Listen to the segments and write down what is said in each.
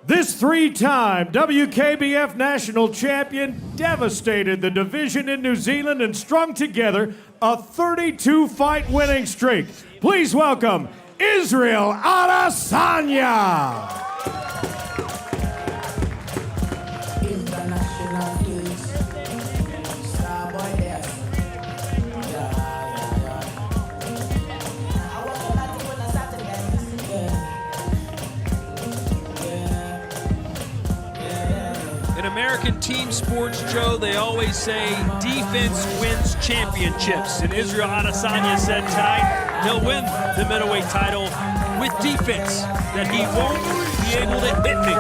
This three-time WKBF national champion devastated the division in New Zealand and strung together a 32-fight winning streak. Please welcome Israel Adesanya. In American team sports, Joe, they always say defense wins championships. And Israel Adesanya said tonight he'll win the middleweight title with defense, that he won't be able to hit me.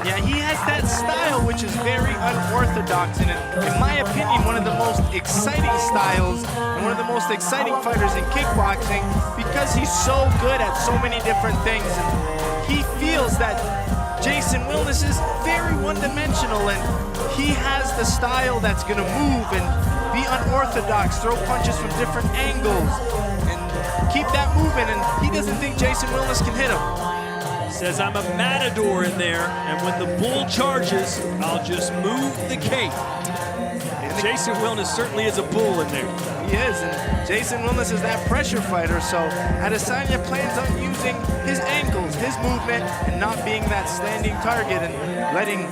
Yeah, he has that style which is very unorthodox, and in my opinion, one of the most exciting styles and one of the most exciting fighters in kickboxing, because he's so good at so many different things. And he feels that Jason Wilnis is very one-dimensional, and he has the style that's going to move and be unorthodox, throw punches from different angles, and keep that moving, and he doesn't think Jason Wilnis can hit him. Says I'm a matador in there, and when the bull charges, I'll just move the cape. And Jason Wilnis certainly is a bull in there. He is, and Jason Wilnis is that pressure fighter, so Adesanya plans on using his angles, his movement, and not being that standing target and letting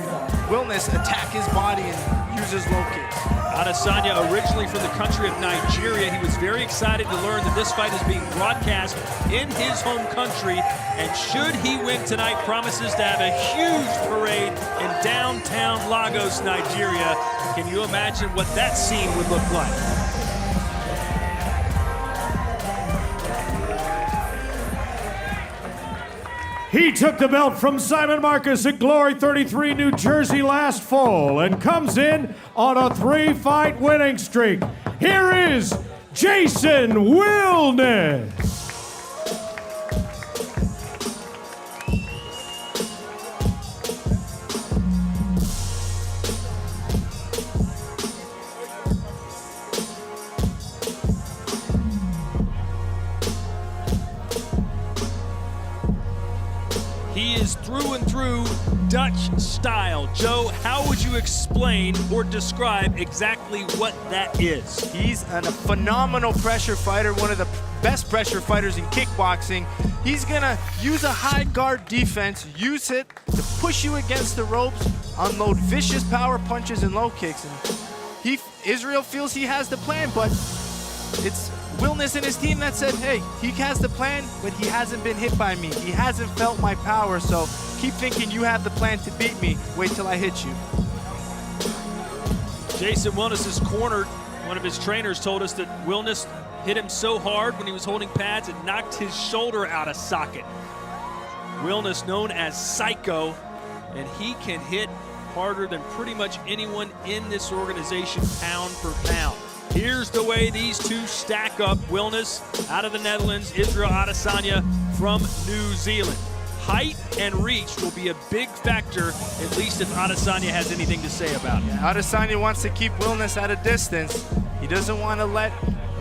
Wilnis attack his body and use his low kicks. Adesanya, originally from the country of Nigeria, he was very excited to learn that this fight is being broadcast in his home country, and should he win tonight, promises to have a huge parade in downtown Lagos, Nigeria. Can you imagine what that scene would look like? He took the belt from Simon Marcus at Glory 33, New Jersey last fall and comes in on a 3-fight winning streak. Here is Jason Wilnis. He is through and through Dutch style. Joe, how would you explain or describe exactly what that is? He's a phenomenal pressure fighter, one of the best pressure fighters in kickboxing. He's gonna use a high guard defense, use it to push you against the ropes, unload vicious power punches and low kicks. And Israel feels he has the plan, but it's Wilnis and his team that said, hey, he has the plan, but he hasn't been hit by me. He hasn't felt my power, so keep thinking you have the plan to beat me. Wait till I hit you. Jason Wilnis is cornered. One of his trainers told us that Wilnis hit him so hard when he was holding pads, it knocked his shoulder out of socket. Wilnis, known as Psycho, and he can hit harder than pretty much anyone in this organization, pound for pound. Here's the way these two stack up. Wilnis out of the Netherlands, Israel Adesanya from New Zealand. Height and reach will be a big factor, at least if Adesanya has anything to say about it. Adesanya wants to keep Wilnis at a distance. He doesn't want to let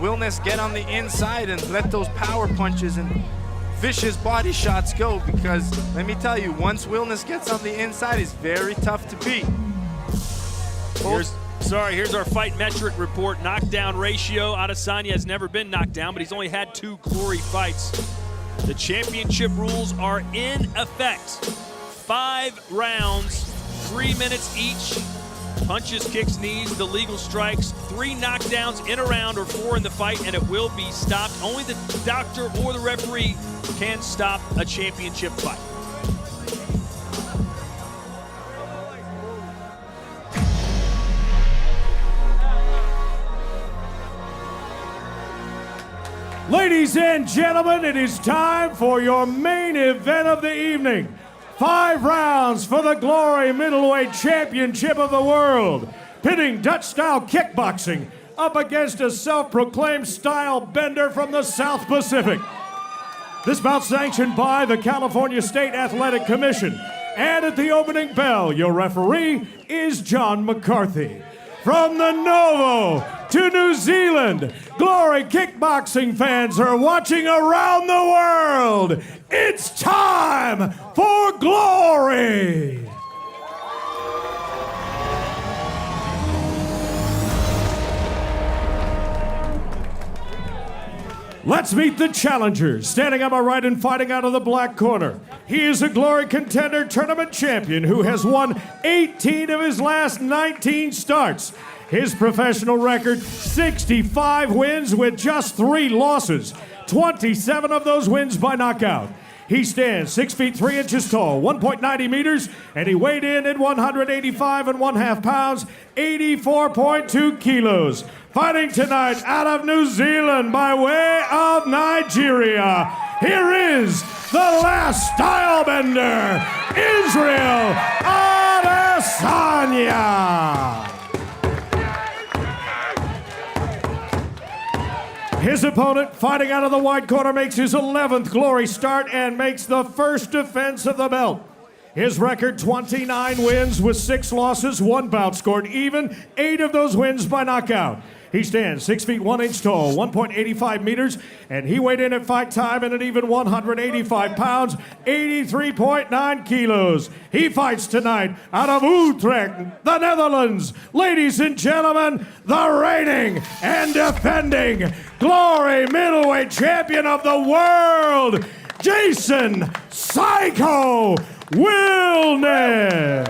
Wilnis get on the inside and let those power punches and vicious body shots go, because let me tell you, once Wilnis gets on the inside, he's very tough to beat. Here's our fight metric report. Knockdown ratio. Adesanya has never been knocked down, but he's only had 2 Glory fights. The championship rules are in effect. 5 rounds, 3 minutes each. Punches, kicks, knees, the legal strikes. 3 knockdowns in a round or 4 in the fight, and it will be stopped. Only the doctor or the referee can stop a championship fight. Ladies and gentlemen, it is time for your main event of the evening. 5 rounds for the Glory Middleweight Championship of the World, pitting Dutch-style kickboxing up against a self-proclaimed style bender from the South Pacific. This bout sanctioned by the California State Athletic Commission. And at the opening bell, your referee is John McCarthy. From the Novo to New Zealand, Glory kickboxing fans are watching around the world. world. It's time for glory. Let's meet the challengers. Standing on my right and fighting out of the black corner. He is a Glory Contender Tournament champion who has won 18 of his last 19 starts. His professional record, 65 wins with just 3 losses. 27 of those wins by knockout. He stands 6 feet 3 inches tall, 1.90 meters, and he weighed in at 185 1/2 pounds, 84.2 kilos. Fighting tonight out of New Zealand by way of Nigeria, here is the last style bender, Israel Adesanya. His opponent, fighting out of the white corner, makes his 11th Glory start and makes the first defense of the belt. His record, 29 wins with 6 losses, 1 bout scored even, 8 of those wins by knockout. He stands 6 feet 1 inch tall, 1.85 meters, and he weighed in at fight time at an even 185 pounds, 83.9 kilos. He fights tonight out of Utrecht, the Netherlands. Ladies and gentlemen, the reigning and defending Glory middleweight champion of the world, Jason Psycho Wilnis.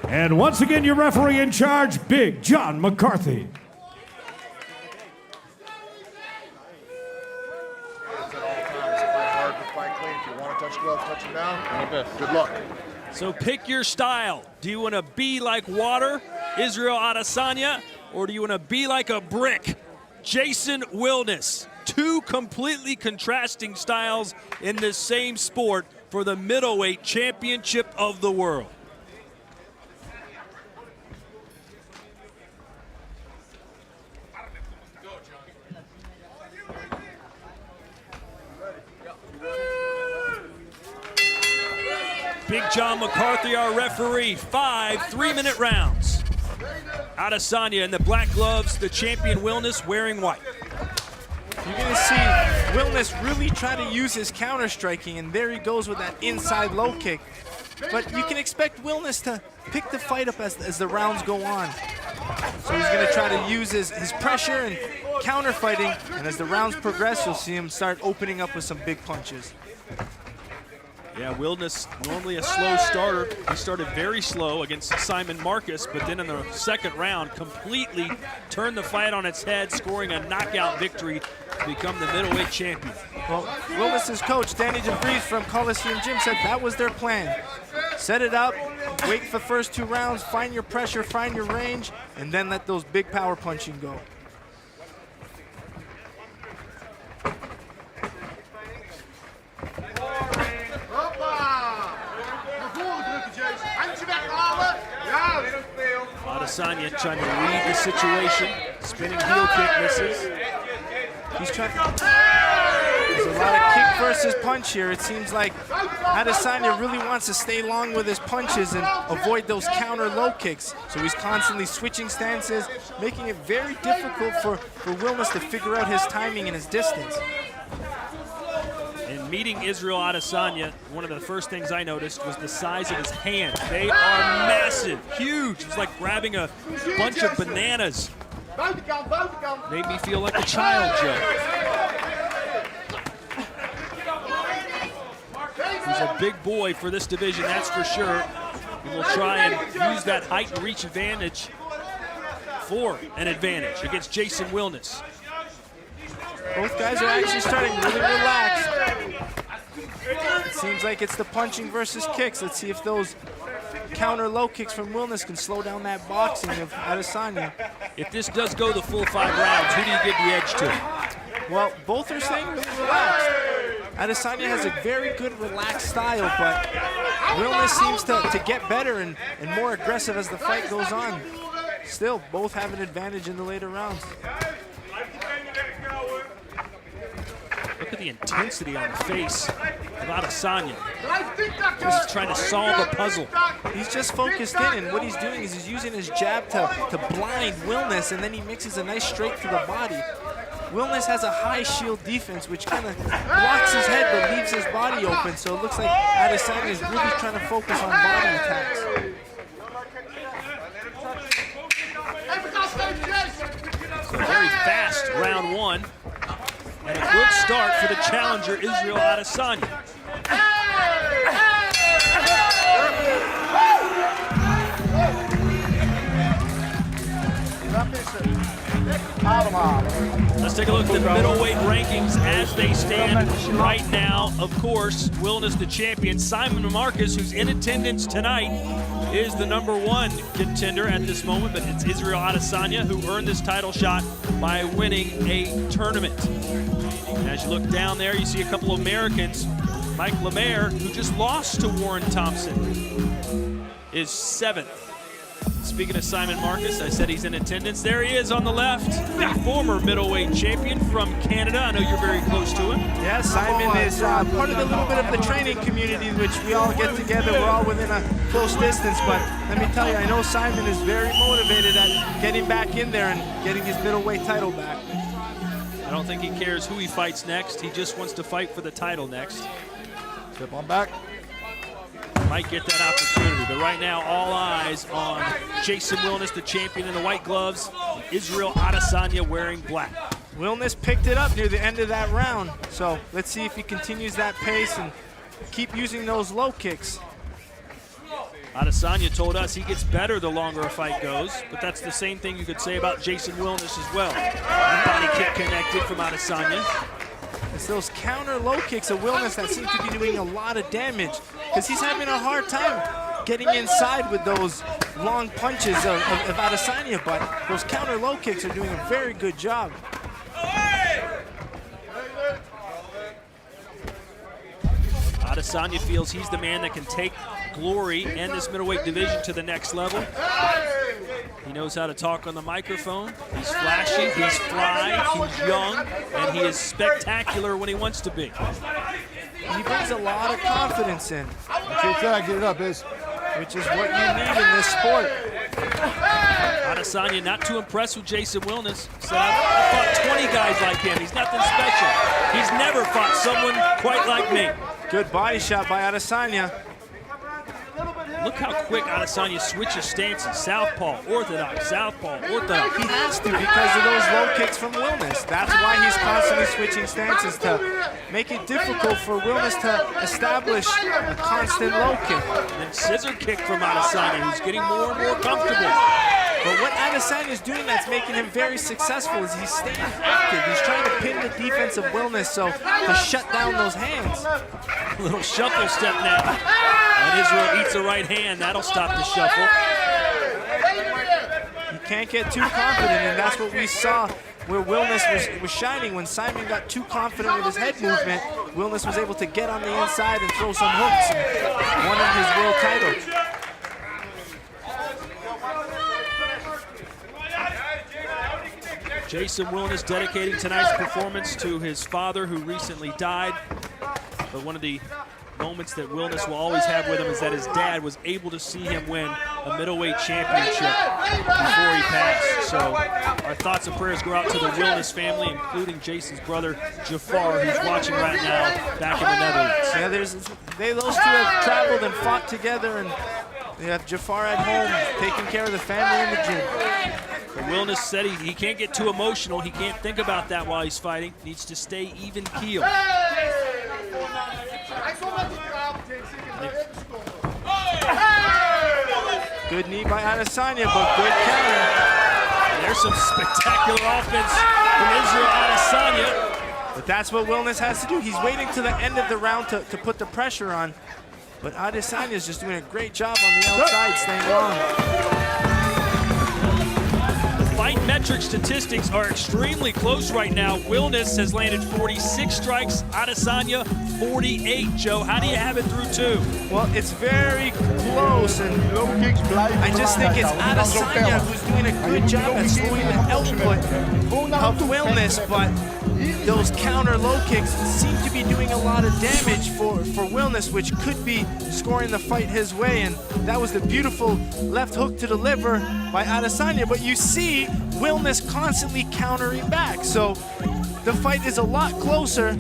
And once again, your referee in charge, Big John McCarthy. Good luck. So pick your style. Do you want to be like water, Israel Adesanya, or do you want to be like a brick, Jason Wilnis? 2 completely contrasting styles in the same sport for the middleweight championship of the world. Big John McCarthy, our referee. 5 3-minute rounds. Adesanya in the black gloves, the champion Wilnis wearing white. You're going to see Wilnis really try to use his counter-striking, and there he goes with that inside low kick. But you can expect Wilnis to pick the fight up as the rounds go on. So he's going to try to use his pressure and counter-fighting, and as the rounds progress, you'll see him start opening up with some big punches. Yeah, Wilnis, normally a slow starter. He started very slow against Simon Marcus, but then in the second round, completely turned the fight on its head, scoring a knockout victory to become the middleweight champion. Well, Wilnis' coach, Danny DeVries from Coliseum Gym, said that was their plan. Set it up, wait for the first 2 rounds, find your pressure, find your range, and then let those big power punching go. Adesanya trying to read the situation. Spinning heel kick misses. He's trying. There's a lot of kick versus punch here. It seems like Adesanya really wants to stay long with his punches and avoid those counter low kicks. So he's constantly switching stances, making it very difficult for Wilnis to figure out his timing and his distance. In meeting Israel Adesanya, one of the first things I noticed was the size of his hands. They are massive, huge. It's like grabbing a bunch of bananas. Made me feel like a child, Joe. He's a big boy for this division, that's for sure. He will try and use that height and reach advantage for an advantage against Jason Wilnis. Both guys are actually starting really relaxed. It seems like it's the punching versus kicks. Let's see if those counter low kicks from Wilnis can slow down that boxing of Adesanya. If this does go the full 5 rounds, who do you give the edge to? Well, both are staying really relaxed. Adesanya has a very good relaxed style, but Wilnis seems to get better and more aggressive as the fight goes on. Still, both have an advantage in the later rounds. Look at the intensity on the face of Adesanya. Just trying to solve a puzzle. He's just focused in, and what he's doing is he's using his jab to blind Wilnis, and then he mixes a nice straight to the body. Wilnis has a high shield defense, which kind of blocks his head but leaves his body open. So it looks like Adesanya is really trying to focus on body attacks. So very fast round one. And a good start for the challenger, Israel Adesanya. Let's take a look at the middleweight rankings as they stand right now. Of course, Wilnis the champion. Simon Marcus, who's in attendance tonight, is the #1 contender at this moment, but it's Israel Adesanya who earned this title shot by winning a tournament. And as you look down there, you see a couple of Americans. Mike Lemaire, who just lost to Warren Thompson, is 7th. Speaking of Simon Marcus, I said he's in attendance. There he is on the left, the former middleweight champion from Canada. I know you're very close to him. Yeah, Simon is part of the little bit of the training community, which we all get together. We're all within a close distance, but let me tell you, I know Simon is very motivated at getting back in there and getting his middleweight title back. I don't think he cares who he fights next. He just wants to fight for the title next. Step on back. Might get that opportunity, but right now all eyes on Jason Wilnis, the champion in the white gloves, Israel Adesanya wearing black. Wilnis picked it up near the end of that round, so let's see if he continues that pace and keep using those low kicks. Adesanya told us he gets better the longer a fight goes, but that's the same thing you could say about Jason Wilnis as well. One body kick connected from Adesanya. It's those counter low kicks of Wilnis that seem to be doing a lot of damage because he's having a hard time getting inside with those long punches of Adesanya, but those counter low kicks are doing a very good job. Adesanya feels he's the man that can take Glory and this middleweight division to the next level. He knows how to talk on the microphone. He's flashy, he's fly, he's young, and he is spectacular when he wants to be. He brings a lot of confidence in. Get it up, Biz. Which is what you need in this sport. Adesanya not too impressed with Jason Wilnis. Said, I've fought 20 guys like him. He's nothing special. He's never fought someone quite like me. Good body shot by Adesanya. Look how quick Adesanya switches stances. Southpaw, orthodox, southpaw, orthodox. He has to because of those low kicks from Wilnis. That's why he's constantly switching stances to make it difficult for Wilnis to establish a constant low kick. And then scissor kick from Adesanya, who's getting more and more comfortable. But what Adesanya is doing that's making him very successful is he's staying active. He's trying to pin the defense of Wilnis so to shut down those hands. A little shuffle step now. And Israel eats a right hand. That'll stop the shuffle. You can't get too confident, and that's what we saw where Wilnis was shining. When Simon got too confident with his head movement, Wilnis was able to get on the inside and throw some hooks and won him his world title. Jason Wilnis dedicating tonight's performance to his father who recently died. But one of the moments that Wilnis will always have with him is that his dad was able to see him win a middleweight championship before he passed. So our thoughts and prayers go out to the Wilnis family, including Jason's brother, Jafar, who's watching right now back in the Netherlands. Yeah, those two have traveled and fought together, and they have Jafar at home taking care of the family in the gym. But Wilnis said he can't get too emotional. He can't think about that while he's fighting. He needs to stay even keel. Good knee by Adesanya, but good counter. There's some spectacular offense from Israel Adesanya. But that's what Wilnis has to do. He's waiting to the end of the round to put the pressure on. But Adesanya is just doing a great job on the outside, staying long. Fight metric statistics are extremely close right now. Wilnis has landed 46 strikes, Adesanya 48. Joe, how do you have it through two? Well, it's very close, and I just think it's Adesanya who's doing a good job at slowing the output of Wilnis, but those counter low kicks seem to be doing a lot of damage for Wilnis, which could be scoring the fight his way, and that was the beautiful left hook to the liver by Adesanya. But you see Wilnis constantly countering back, so the fight is a lot closer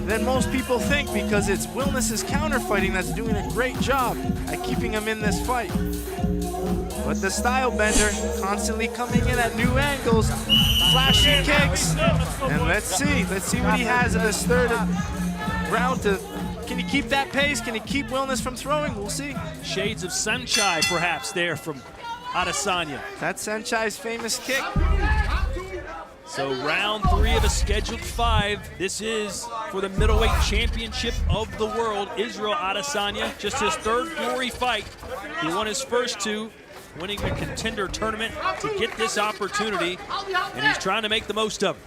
than most people think because it's Wilnis' counter fighting that's doing a great job at keeping him in this fight. But the style bender constantly coming in at new angles, flashy kicks, and let's see what he has in this third round. Can he keep that pace? Can he keep Wilnis from throwing? We'll see. Shades of Sanchai perhaps there from Adesanya. That's Sanchai's famous kick. So round 3 of a scheduled 5. This is for the middleweight championship of the world. Israel Adesanya, just his 3rd glory fight. He won his first 2, winning the contender tournament to get this opportunity, and he's trying to make the most of it.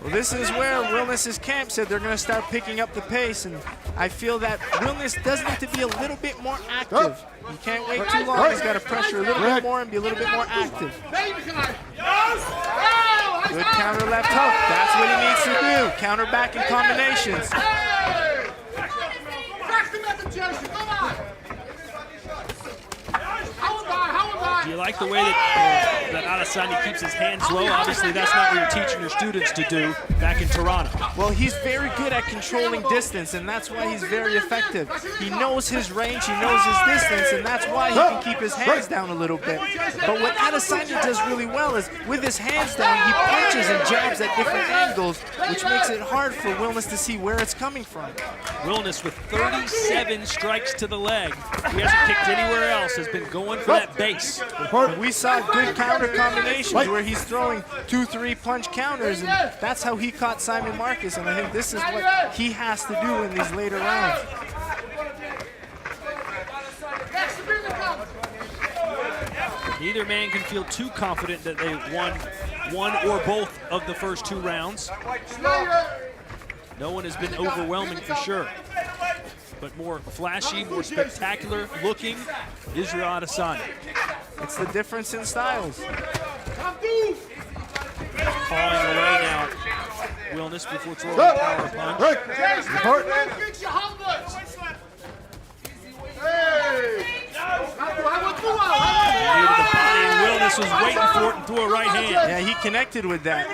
Well, this is where Wilnis' camp said they're going to start picking up the pace, and I feel that Wilnis does need to be a little bit more active. He can't wait too long. He's got to pressure a little bit more and be a little bit more active. Good counter left hook. That's what he needs to do. Counter back in combinations. Do you like the way that Adesanya keeps his hands low? Obviously, that's not what you're teaching your students to do back in Toronto. Well, he's very good at controlling distance, and that's why he's very effective. He knows his range, he knows his distance, and that's why he can keep his hands down a little bit. But what Adesanya does really well is, with his hands down, he punches and jabs at different angles, which makes it hard for Wilnis to see where it's coming from. Wilnis with 37 strikes to the leg. He hasn't kicked anywhere else, has been going for that base. We saw good counter combinations where he's throwing 2-3 punch counters, and that's how he caught Simon Marcus, and I think this is what he has to do in these later rounds. Neither man can feel too confident that they won one or both of the first 2 rounds. No one has been overwhelming for sure, but more flashy, more spectacular looking Israel Adesanya. It's the difference in styles. Calling away now Wilnis before throwing a power punch. Knee to the body, and Wilnis was waiting for it and threw a right hand. Yeah, he connected with that.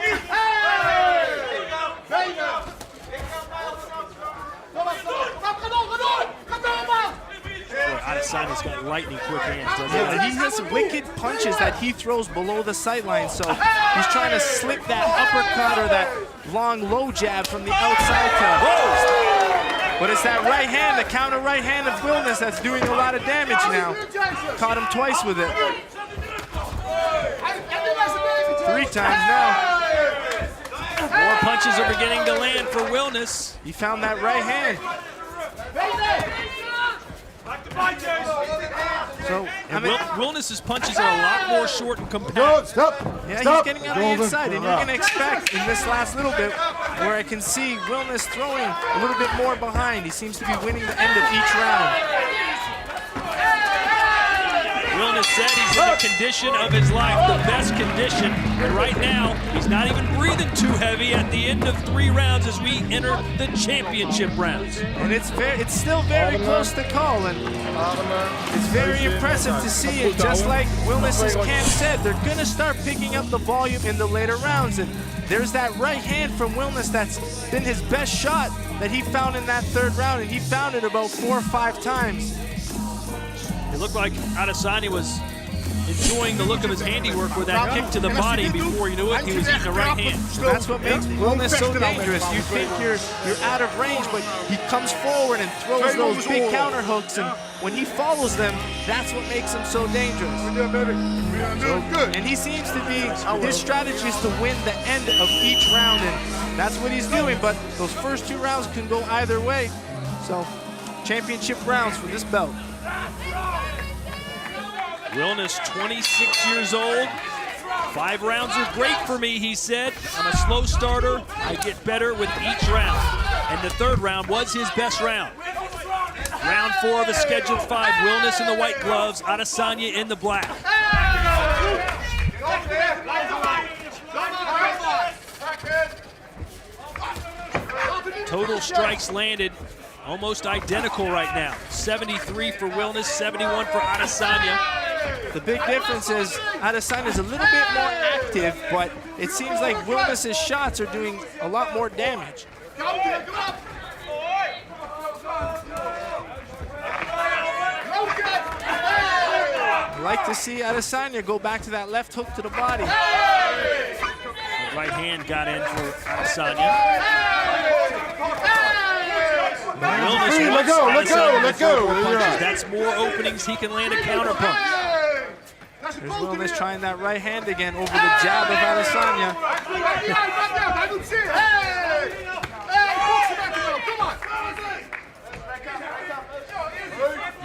Adesanya's got lightning quick hands, doesn't he? Yeah, he has wicked punches that he throws below the sideline, so he's trying to slip that uppercut or that long low jab from the outside to. But it's that right hand, the counter right hand of Wilnis that's doing a lot of damage now. Caught him twice with it. 3 times now. More punches are beginning to land for Wilnis. He found that right hand. So, Wilnis' punches are a lot more short and compact. Yeah, he's getting on the inside, and you're going to expect in this last little bit where I can see Wilnis throwing a little bit more behind. He seems to be winning the end of each round. Wilnis said he's in the condition of his life, the best condition, and right now he's not even breathing too heavy at the end of 3 rounds as we enter the championship rounds. And it's still very close to call, and it's very impressive to see it. Just like Wilnis' camp said, they're going to start picking up the volume in the later rounds, and there's that right hand from Wilnis that's been his best shot that he found in that 3rd round, and he found it about 4 or 5 times. It looked like Adesanya was enjoying the look of his handiwork with that kick to the body. Before you knew it, he was eating a right hand. So that's what makes Wilnis so dangerous. You think you're out of range, but he comes forward and throws those big counter hooks, and when he follows them, that's what makes him so dangerous. And he seems to be, his strategy is to win the end of each round, and that's what he's doing, but those first 2 rounds can go either way. So, championship rounds for this belt. Wilnis, 26 years old. 5 rounds are great for me, he said. I'm a slow starter. I get better with each round. And the 3rd round was his best round. Round 4 of the scheduled 5. Wilnis in the white gloves, Adesanya in the black. Total strikes landed almost identical right now. 73 for Wilnis, 71 for Adesanya. The big difference is Adesanya is a little bit more active, but it seems like Wilnis' shots are doing a lot more damage. I'd like to see Adesanya go back to that left hook to the body. The right hand got in for Adesanya. Wilnis Let go, let go, let go. punches. That's more openings. He can land a counter punch. There's Wilnis trying that right hand again over the jab of Adesanya.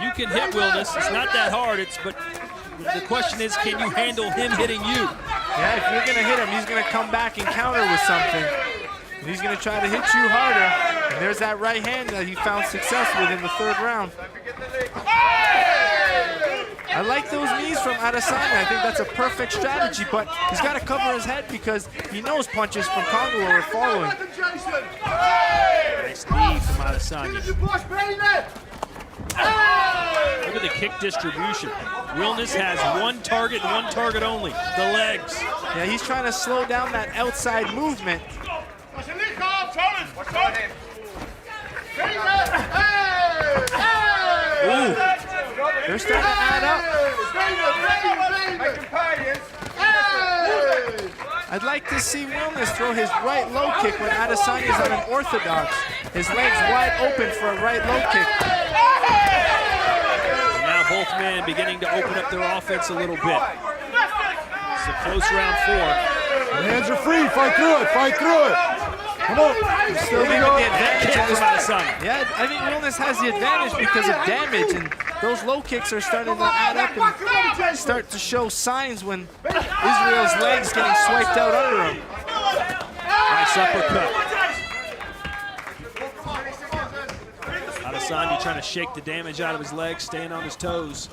You can hit Wilnis. It's not that hard. But the question is, can you handle him hitting you? Yeah, if you're going to hit him, he's going to come back and counter with something. And he's going to try to hit you harder. And there's that right hand that he found success with in the third round. I like those knees from Adesanya. I think that's a perfect strategy, but he's got to cover his head because he knows punches from Congo are following. Nice knee from Adesanya. Look at the kick distribution. Wilnis has one target and one target only, the legs. Yeah, he's trying to slow down that outside movement. Ooh. They're starting to add up. I'd like to see Wilnis throw his right low kick when Adesanya's on an orthodox. His legs wide open for a right low kick. Now both men beginning to open up their offense a little bit. It's a close round 4. The hands are free. Fight through it. Fight through it. Come on. Still giving the advantage Kick in this from Adesanya. Yeah, I think Wilnis has the advantage because of damage, and those low kicks are starting to add up and start to show signs when Israel's legs getting swiped out under him. Nice uppercut. Adesanya trying to shake the damage out of his legs, staying on his toes.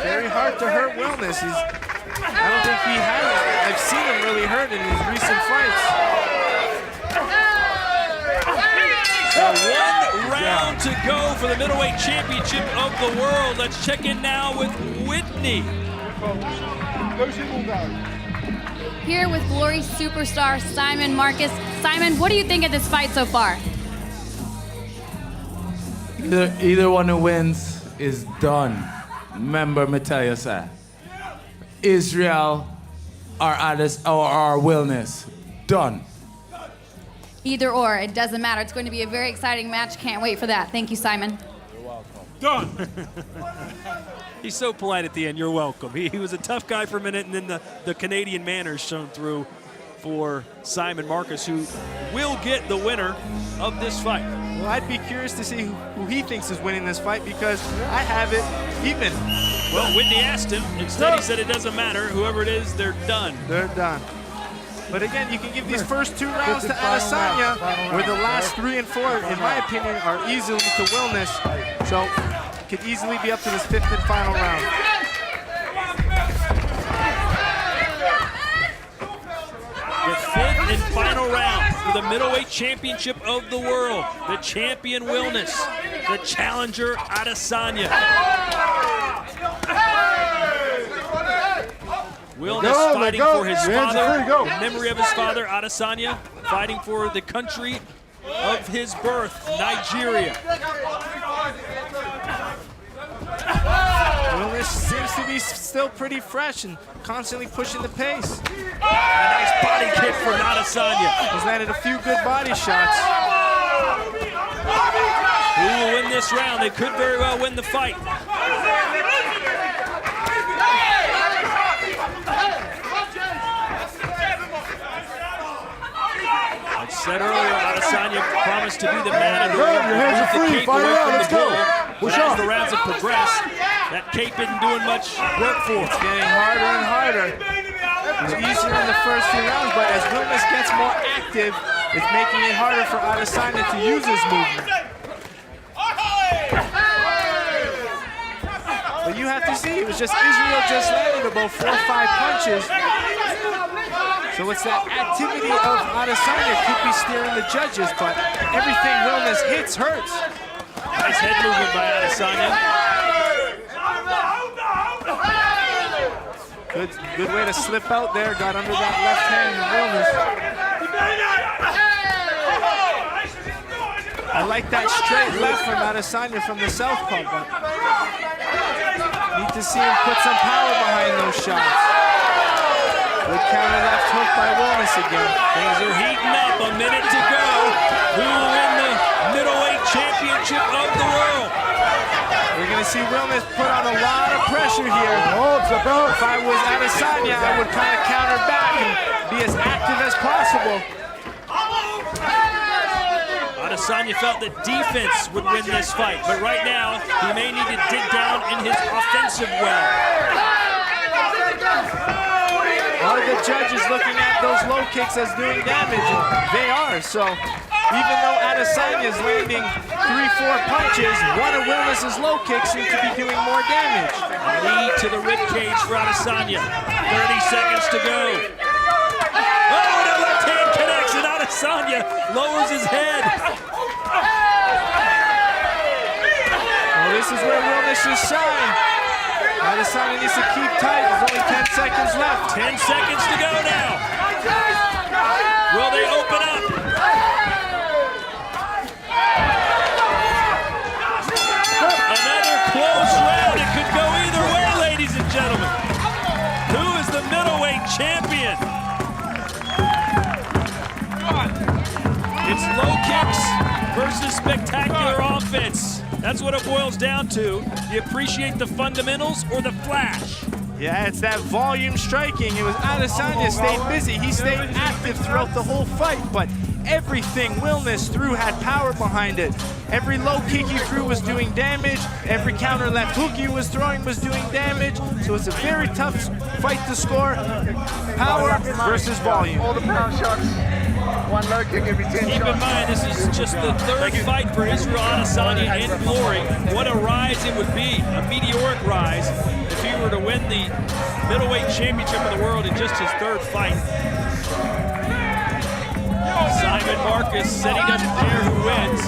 Very hard to hurt Wilnis. I don't think he has. I've seen him really hurt in his recent fights. So 1 round to go for the middleweight championship of the world. Let's check in now with Whitney. Here with Glory superstar Simon Marcus. Simon, what do you think of this fight so far? Either one who wins is done. Remember, me tell you, sir. Israel or Wilnis. Done. Either or, it doesn't matter. It's going to be a very exciting match. Can't wait for that. Thank you, Simon. Done. He's so polite at the end. You're welcome. He was a tough guy for a minute, and then the Canadian manners shone through for Simon Marcus, who will get the winner of this fight. Well, I'd be curious to see who he thinks is winning this fight because I have it even. Well, Whitney asked him. Instead, he said it doesn't matter. Whoever it is, they're done. They're done. But again, you can give these first 2 rounds to Adesanya, where the last 3 and 4, in my opinion, are easily to Wilnis. So it could easily be up to this 5th and final round. The 5th and final round for the middleweight championship of the world. The champion Wilnis, the challenger Adesanya. Wilnis fighting for his father, in memory of his father, Adesanya, fighting for the country of his birth, Nigeria. Wilnis seems to be still pretty fresh and constantly pushing the pace. A nice body kick from Adesanya. He's landed a few good body shots. Who will win this round? They could very well win the fight. Like I said earlier, Adesanya promised to be the man who Your hands are free. cape Fight away it out. from Let's the go. bull. But Push as off. the rounds have progressed, that cape isn't doing much work for him. It's getting harder and harder. It's easier in the first few rounds, but as Wilnis gets more active, it's making it harder for Adesanya to use his movement. But you have to see, it was just Israel just landed about 4 or 5 punches. So it's that activity of Adesanya could be steering the judges, but everything Wilnis hits hurts. Nice head movement by Adesanya. Good way to slip out there. Got under that left hand of Wilnis. I like that straight left from Adesanya from the southpaw, but need to see him put some power behind those shots. Good counter left hook by Wilnis again. Things are heating up. A minute to go. Who will win the middleweight championship of the world? We're going to see Wilnis put on a lot of pressure here. If I was Adesanya, I would kind of counter back and be as active as possible. Adesanya felt that defense would win this fight, but right now, he may need to dig down in his offensive well. A lot of the judges looking at those low kicks as doing damage, and they are. So even though Adesanya is landing 3-4 punches, one of Wilnis' low kicks seems to be doing more damage. Knee to the rib cage for Adesanya. 30 seconds to go. Oh, the left hand connects, and Adesanya lowers his head. Well, this is where Wilnis should shine. Adesanya needs to keep tight. There's only 10 seconds left. 10 seconds to go now. Will they open up? Another close round. It could go either way, ladies and gentlemen. Who is the middleweight champion? It's low kicks versus spectacular offense. That's what it boils down to. You appreciate the fundamentals or the flash? Yeah, it's that volume striking. It was Adesanya stayed busy. He stayed active throughout the whole fight, but everything Wilnis threw had power behind it. Every low kick he threw was doing damage. Every counter left hook he was throwing was doing damage. So it's a very tough fight to score. Power versus volume. All the pound shots. One low kick every 10 shots. Keep in mind, this is just the third fight for Israel Adesanya in glory. What a rise it would be, a meteoric rise, if he were to win the middleweight championship of the world in just his third fight. Simon Marcus said he doesn't care who wins.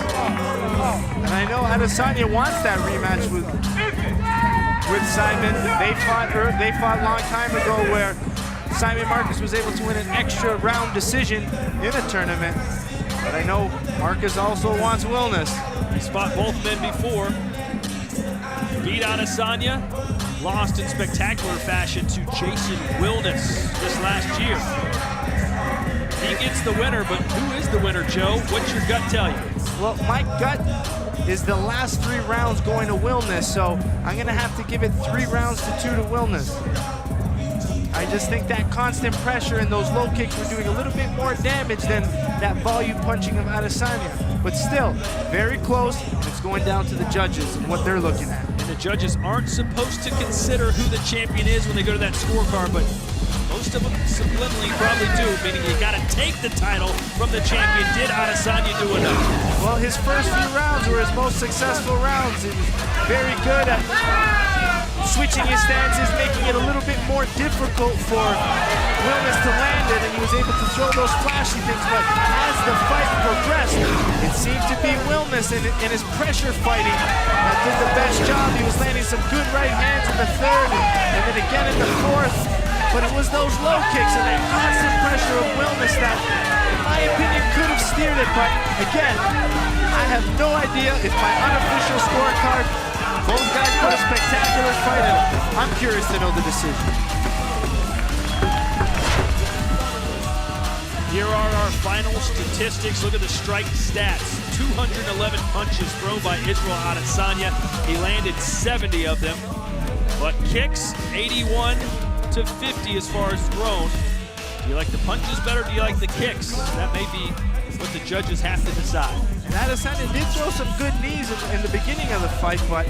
And I know Adesanya wants that rematch with Simon. They fought a long time ago where Simon Marcus was able to win an extra round decision in a tournament. But I know Marcus also wants Wilnis. He's fought both men before. Beat Adesanya, lost in spectacular fashion to Jason Wilnis this last year. He gets the winner, but who is the winner, Joe? What's your gut tell you? Well, my gut is the last 3 rounds going to Wilnis, so I'm going to have to give it 3 rounds to 2 to Wilnis. I just think that constant pressure and those low kicks were doing a little bit more damage than that volume punching of Adesanya. But still, very close. It's going down to the judges and what they're looking at. And the judges aren't supposed to consider who the champion is when they go to that scorecard, but most of them subliminally probably do, meaning you got to take the title from the champion. Did Adesanya do enough? Well, his first few rounds were his most successful rounds. He was very good at switching his stances, making it a little bit more difficult for Wilnis to land it, and he was able to throw those flashy things. But as the fight progressed, it seemed to be Wilnis in his pressure fighting that did the best job. He was landing some good right hands in the third, and then again in the fourth. But it was those low kicks and that constant pressure of Wilnis that, in my opinion, could have steered it. But again, I have no idea. It's my unofficial scorecard. Both guys put a spectacular fight in it. I'm curious to know the decision. Here are our final statistics. Look at the strike stats. 211 punches thrown by Israel Adesanya. He landed 70 of them. But kicks, 81 to 50 as far as thrown. Do you like the punches better? Do you like the kicks? That may be what the judges have to decide. And Adesanya did throw some good knees in the beginning of the fight, but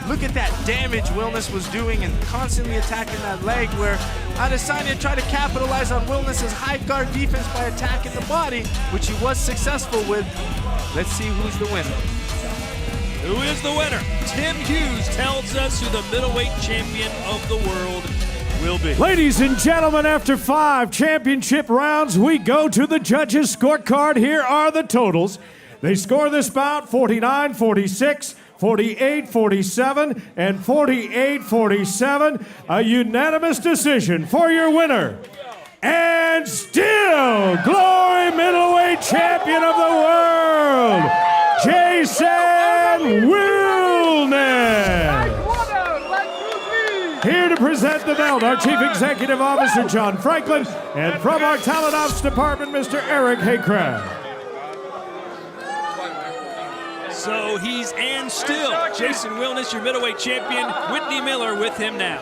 look at that damage Wilnis was doing and constantly attacking that leg, where Adesanya tried to capitalize on Wilnis' high guard defense by attacking the body, which he was successful with. Let's see who's the winner. Who is the winner? Tim Hughes tells us who the middleweight champion of the world Will be. Ladies and gentlemen, after 5 championship rounds, we go to the judges' scorecard. Here are the totals. They score this bout 49-46, 48-47, and 48-47. A unanimous decision for your winner. And still Glory Middleweight Champion of the World, Jason Wilnis. Here to present the belt, our Chief Executive Officer, John Franklin, and from our Talent Ops Department, Mr. Eric Haycraft. So he's and still Jason Wilnis, your middleweight champion. Whitney Miller with him now.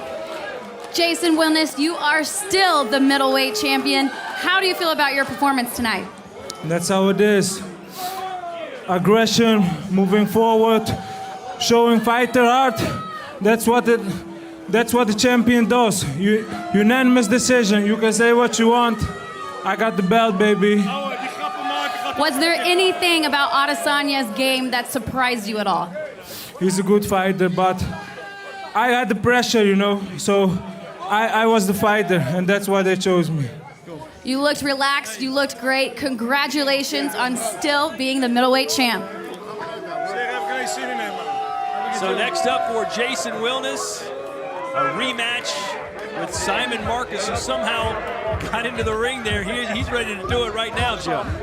Jason Wilnis, you are still the middleweight champion. How do you feel about your performance tonight? That's how it is. Aggression, moving forward, showing fighter art. That's what the champion does. Unanimous decision. You can say what you want. I got the belt, baby. Was there anything about Adesanya's game that surprised you at all? He's a good fighter, but I had the pressure, you know. So I was the fighter, and that's why they chose me. You looked relaxed. You looked great. Congratulations on still being the middleweight champ. So next up for Jason Wilnis, a rematch with Simon Marcus, who somehow got into the ring there. He's ready to do it right now, Joe.